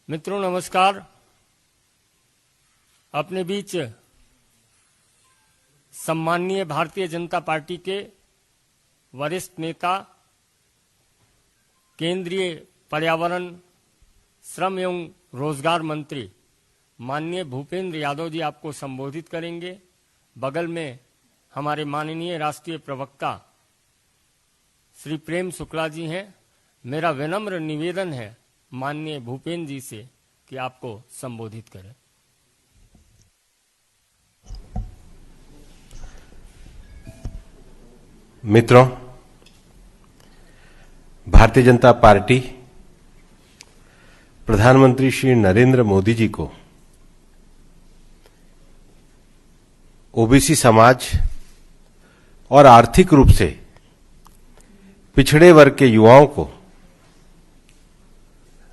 मित्रों नमस्कार। अपने बीच सम्माननीय भारतीय जनता पार्टी के वरिष्ठ नेता, केंद्रीय पर्यावरण, श्रम एवं रोजगार मंत्री माननीय भूपेंद्र यादव जी आपको संबोधित करेंगे। बगल में हमारे माननीय राष्ट्रीय प्रवक्ता श्री प्रेम शुक्ला जी हैं। मेरा विनम्र निवेदन है माननीय भूपेंद्र जी से कि आपको संबोधित करें। मित्रों, भारतीय जनता पार्टी प्रधानमंत्री श्री नरेंद्र मोदी जी को ओबीसी समाज और आर्थिक रूप से पिछड़े वर्ग के युवाओं को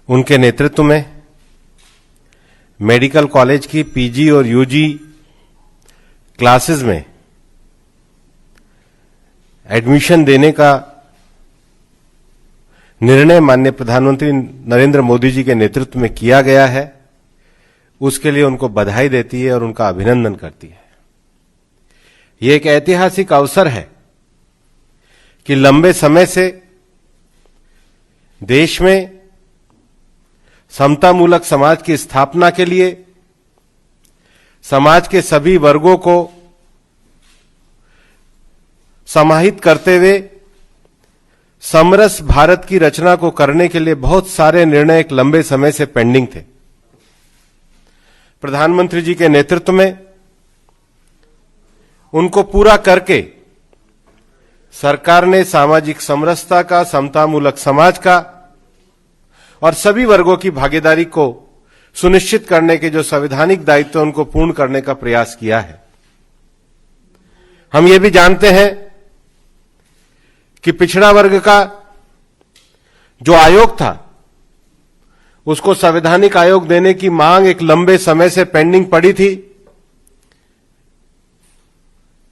उनके नेतृत्व में मेडिकल कॉलेज की पीजी और यूजी क्लासेस में एडमिशन देने का निर्णय माननीय प्रधानमंत्री नरेंद्र मोदी जी के नेतृत्व में किया गया है। उसके लिए उनको बधाई देती है और उनका अभिनंदन करती है। ये एक ऐतिहासिक अवसर है कि लंबे समय से देश में समतामूलक समाज की स्थापना के लिए समाज के सभी वर्गों को समाहित करते हुए समरस भारत की रचना को करने के लिए बहुत सारे निर्णय एक लंबे समय से पेंडिंग थे। प्रधानमंत्री जी के नेतृत्व में उनको पूरा करके सरकार ने सामाजिक समरसता का, समतामूलक समाज का और सभी वर्गों की भागीदारी को सुनिश्चित करने के जो संवैधानिक दायित्व उनको पूर्ण करने का प्रयास किया है। हम ये भी जानते हैं कि पिछड़ा वर्ग का जो आयोग था उसको संवैधानिक आयोग देने की मांग एक लंबे समय से पेंडिंग पड़ी थी।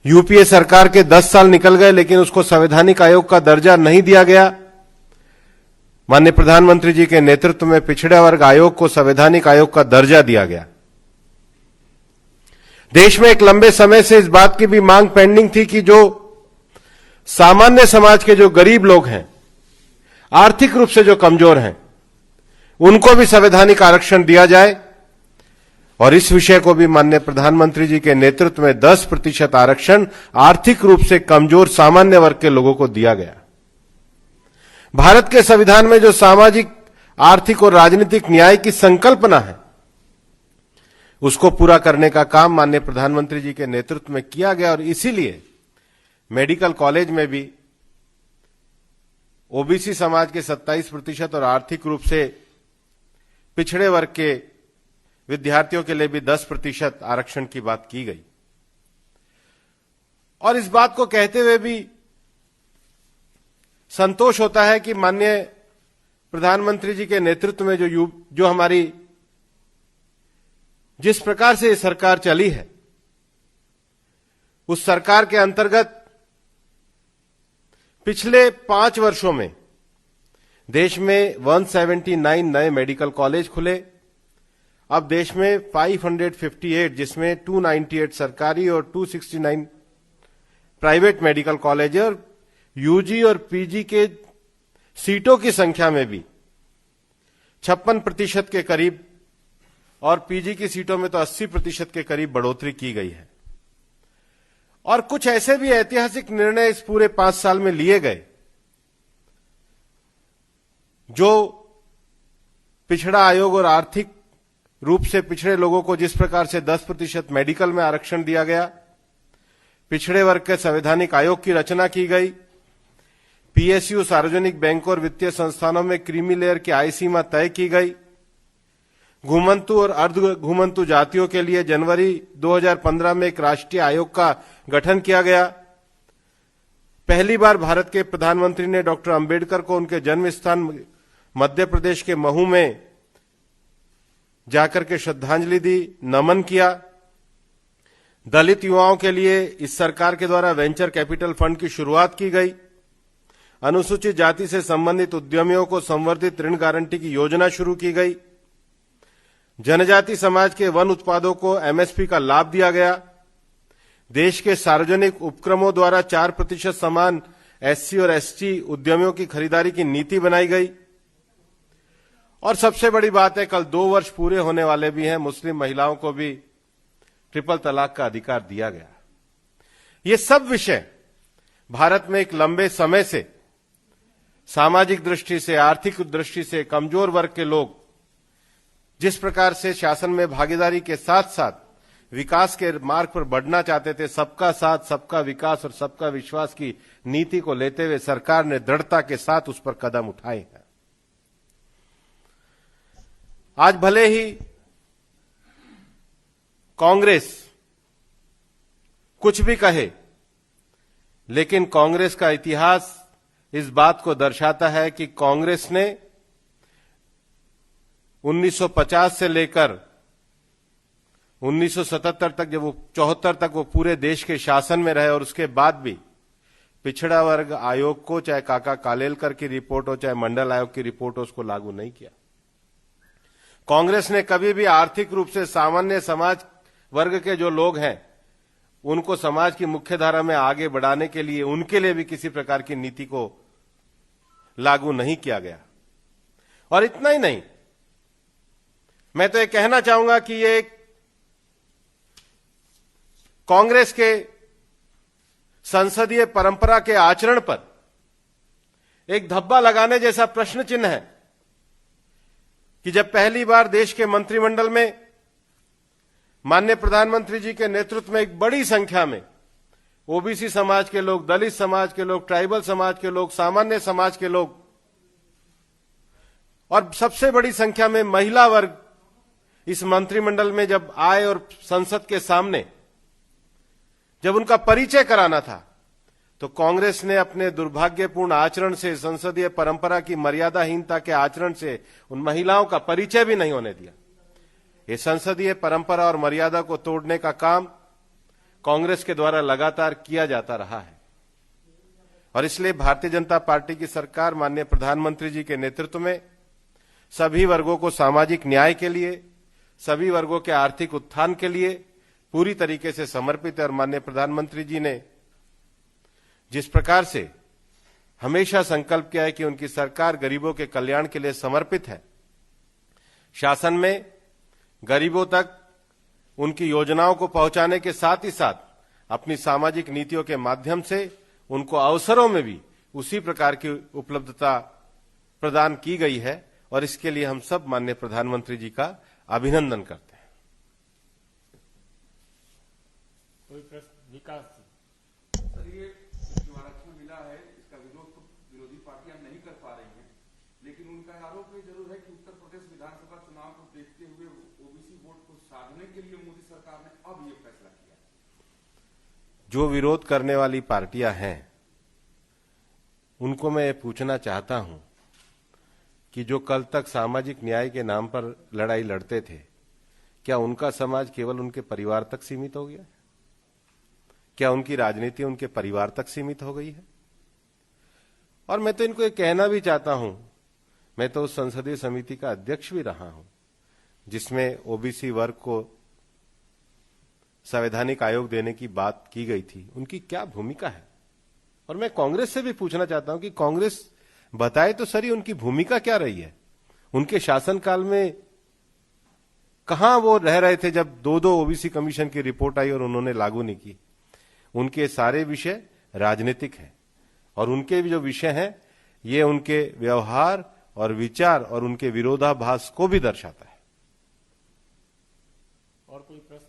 यूपीए सरकार के 10 साल निकल गए लेकिन उसको संवैधानिक आयोग का दर्जा नहीं दिया गया। माननीय प्रधानमंत्री जी के नेतृत्व में पिछड़ा वर्ग आयोग को संवैधानिक आयोग का दर्जा दिया गया। देश में एक लंबे समय से इस बात की भी मांग पेंडिंग थी कि जो सामान्य समाज के जो गरीब लोग हैं, आर्थिक रूप से जो कमजोर हैं, उनको भी संवैधानिक आरक्षण दिया जाए और इस विषय को भी माननीय प्रधानमंत्री जी के नेतृत्व में 10% आरक्षण आर्थिक रूप से कमजोर सामान्य वर्ग के लोगों को दिया गया। भारत के संविधान में जो सामाजिक, आर्थिक और राजनीतिक न्याय की संकल्पना है उसको पूरा करने का काम माननीय प्रधानमंत्री जी के नेतृत्व में किया गया और इसीलिए मेडिकल कॉलेज में भी ओबीसी समाज के 27% और आर्थिक रूप से पिछड़े वर्ग के विद्यार्थियों के लिए भी 10% आरक्षण की बात की गई। और इस बात को कहते हुए भी संतोष होता है कि माननीय प्रधानमंत्री जी के नेतृत्व में जो हमारी जिस प्रकार से ये सरकार चली है, उस सरकार के अंतर्गत पिछले 5 वर्षों में देश में 179 नए मेडिकल कॉलेज खुले। अब देश में 558 जिसमें 298 सरकारी और 269 प्राइवेट मेडिकल कॉलेज है और यूजी और पीजी के सीटों की संख्या में भी 56% के करीब और पीजी की सीटों में तो 80% के करीब बढ़ोतरी की गई है। और कुछ ऐसे भी ऐतिहासिक निर्णय इस पूरे 5 साल में लिए गए जो पिछड़ा आयोग और आर्थिक रूप से पिछड़े लोगों को जिस प्रकार से 10% मेडिकल में आरक्षण दिया गया, पिछड़े वर्ग के संवैधानिक आयोग की रचना की गई, पीएसयू, सार्वजनिक बैंकों और वित्तीय संस्थानों में क्रीमी लेयर की आय सीमा तय की गई, घुमंतु और अर्ध घुमंतु जातियों के लिए जनवरी 2015 में एक राष्ट्रीय आयोग का गठन किया गया। पहली बार भारत के प्रधानमंत्री ने डॉक्टर अंबेडकर को उनके जन्म स्थान मध्य प्रदेश के महू में जाकर के श्रद्धांजलि दी, नमन किया। दलित युवाओं के लिए इस सरकार के द्वारा वेंचर कैपिटल फंड की शुरुआत की गई। अनुसूचित जाति से संबंधित उद्यमियों को संवर्धित ऋण गारंटी की योजना शुरू की गई। जनजाति समाज के वन उत्पादों को एमएसपी का लाभ दिया गया। देश के सार्वजनिक उपक्रमों द्वारा 4% समान एससी और एसटी उद्यमियों की खरीदारी की नीति बनाई गई। और सबसे बड़ी बात है, कल 2 वर्ष पूरे होने वाले भी हैं, मुस्लिम महिलाओं को भी ट्रिपल तलाक का अधिकार दिया गया। ये सब विषय भारत में एक लंबे समय से सामाजिक दृष्टि से, आर्थिक दृष्टि से कमजोर वर्ग के लोग जिस प्रकार से शासन में भागीदारी के साथ साथ विकास के मार्ग पर बढ़ना चाहते थे, सबका साथ, सबका विकास और सबका विश्वास की नीति को लेते हुए सरकार ने दृढ़ता के साथ उस पर कदम उठाए हैं। आज भले ही कांग्रेस कुछ भी कहे, लेकिन कांग्रेस का इतिहास इस बात को दर्शाता है कि कांग्रेस ने 1950 से लेकर 1977 तक, जब वो 74 तक वो पूरे देश के शासन में रहे, और उसके बाद भी पिछड़ा वर्ग आयोग को, चाहे काका कालेलकर की रिपोर्ट हो, चाहे मंडल आयोग की रिपोर्ट हो, उसको लागू नहीं किया। कांग्रेस ने कभी भी आर्थिक रूप से सामान्य समाज वर्ग के जो लोग हैं उनको समाज की मुख्यधारा में आगे बढ़ाने के लिए, उनके लिए भी किसी प्रकार की नीति को लागू नहीं किया गया। और इतना ही नहीं, मैं तो ये कहना चाहूंगा कि ये कांग्रेस के संसदीय परंपरा के आचरण पर एक धब्बा लगाने जैसा प्रश्न चिन्ह है कि जब पहली बार देश के मंत्रिमंडल में माननीय प्रधानमंत्री जी के नेतृत्व में एक बड़ी संख्या में ओबीसी समाज के लोग, दलित समाज के लोग, ट्राइबल समाज के लोग, सामान्य समाज के लोग और सबसे बड़ी संख्या में महिला वर्ग इस मंत्रिमंडल में जब आए और संसद के सामने जब उनका परिचय कराना था, तो कांग्रेस ने अपने दुर्भाग्यपूर्ण आचरण से, संसदीय परंपरा की मर्यादाहीनता के आचरण से उन महिलाओं का परिचय भी नहीं होने दिया। ये संसदीय परंपरा और मर्यादा को तोड़ने का काम कांग्रेस के द्वारा लगातार किया जाता रहा है। और इसलिए भारतीय जनता पार्टी की सरकार माननीय प्रधानमंत्री जी के नेतृत्व में सभी वर्गों को सामाजिक न्याय के लिए, सभी वर्गों के आर्थिक उत्थान के लिए पूरी तरीके से समर्पित है। और माननीय प्रधानमंत्री जी ने जिस प्रकार से हमेशा संकल्प किया है कि उनकी सरकार गरीबों के कल्याण के लिए समर्पित है, शासन में गरीबों तक उनकी योजनाओं को पहुंचाने के साथ ही साथ अपनी सामाजिक नीतियों के माध्यम से उनको अवसरों में भी उसी प्रकार की उपलब्धता प्रदान की गई है। और इसके लिए हम सब माननीय प्रधानमंत्री जी का अभिनंदन करते हैं। कोई प्रश्न? विकास सर, ये जो आरक्षण मिला है इसका विरोध तो विरोधी पार्टियां नहीं कर पा रही हैं, लेकिन उनका आरोप ये जरूर है कि उत्तर प्रदेश विधानसभा चुनाव को देखते हुए ओबीसी वोट को साधने के लिए मोदी सरकार ने अब ये फैसला किया। जो विरोध करने वाली पार्टियां हैं उनको मैं पूछना चाहता हूं कि जो कल तक सामाजिक न्याय के नाम पर लड़ाई लड़ते थे, क्या उनका समाज केवल उनके परिवार तक सीमित हो गया? क्या उनकी राजनीति उनके परिवार तक सीमित हो गई है? और मैं तो इनको ये कहना भी चाहता हूं, मैं तो उस संसदीय समिति का अध्यक्ष भी रहा हूं जिसमें ओबीसी वर्ग को संवैधानिक आयोग देने की बात की गई थी। उनकी क्या भूमिका है? और मैं कांग्रेस से भी पूछना चाहता हूं कि कांग्रेस बताए तो सही उनकी भूमिका क्या रही है। उनके शासनकाल में कहां वो रह रहे थे जब 2 ओबीसी कमीशन की रिपोर्ट आई और उन्होंने लागू नहीं की। उनके सारे विषय राजनीतिक हैं और उनके जो विषय हैं ये उनके व्यवहार और विचार और उनके विरोधाभास को भी दर्शाता है। और कोई प्रश्न?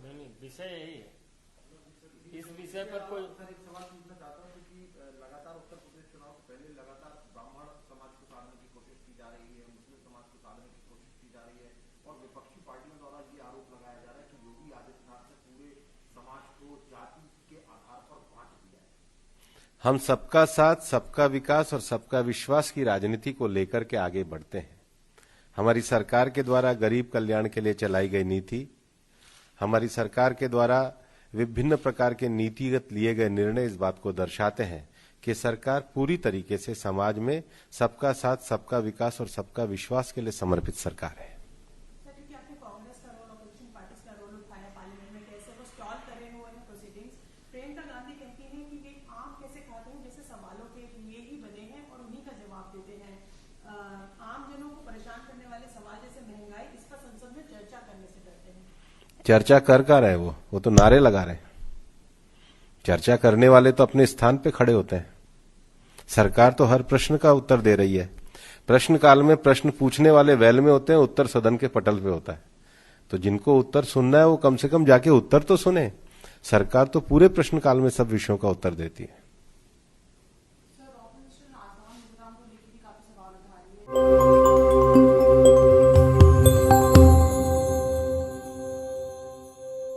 नहीं, विषय यही है। इस विषय पर कोई एक सवाल पूछना चाहता हूँ कि लगातार उत्तर प्रदेश चुनाव से पहले लगातार ब्राह्मण समाज को साधने की कोशिश की जा रही है, मुस्लिम समाज को साधने की कोशिश की जा रही है और विपक्षी पार्टियों द्वारा ये आरोप लगाया जा रहा है कि योगी आदित्यनाथ ने पूरे समाज को जाति के आधार पर बांट दिया है। हम सबका साथ, सबका विकास और सबका विश्वास की राजनीति को लेकर के आगे बढ़ते हैं। हमारी सरकार के द्वारा गरीब कल्याण के लिए चलाई गई नीति, हमारी सरकार के द्वारा विभिन्न प्रकार के नीतिगत लिए गए निर्णय इस बात को दर्शाते हैं कि सरकार पूरी तरीके से समाज में सबका साथ, सबका विकास और सबका विश्वास के लिए समर्पित सरकार है। सर, क्योंकि आपने कांग्रेस का रोल, अपोजिशन पार्टीज का रोल उठाया पार्लियामेंट में, कैसे वो स्टॉल करे हुए हैं प्रोसीडिंग्स। प्रियंका गांधी कहती हैं कि वे आम कैसे खाते हैं जैसे सवालों के लिए ही बने हैं और उन्हीं का जवाब देते हैं। आम जनों को परेशान करने वाले सवाल जैसे महंगाई, इस पर संसद में चर्चा करने से डरते हैं। चर्चा कर का रहे, वो तो नारे लगा रहे हैं। चर्चा करने वाले तो अपने स्थान पे खड़े होते हैं। सरकार तो हर प्रश्न का उत्तर दे रही है। प्रश्न काल में प्रश्न पूछने वाले वैल में होते हैं, उत्तर सदन के पटल पे होता है। तो जिनको उत्तर सुनना है वो कम से कम जाके उत्तर तो सुने। सरकार तो पूरे प्रश्न काल में सब विषयों का उत्तर देती है।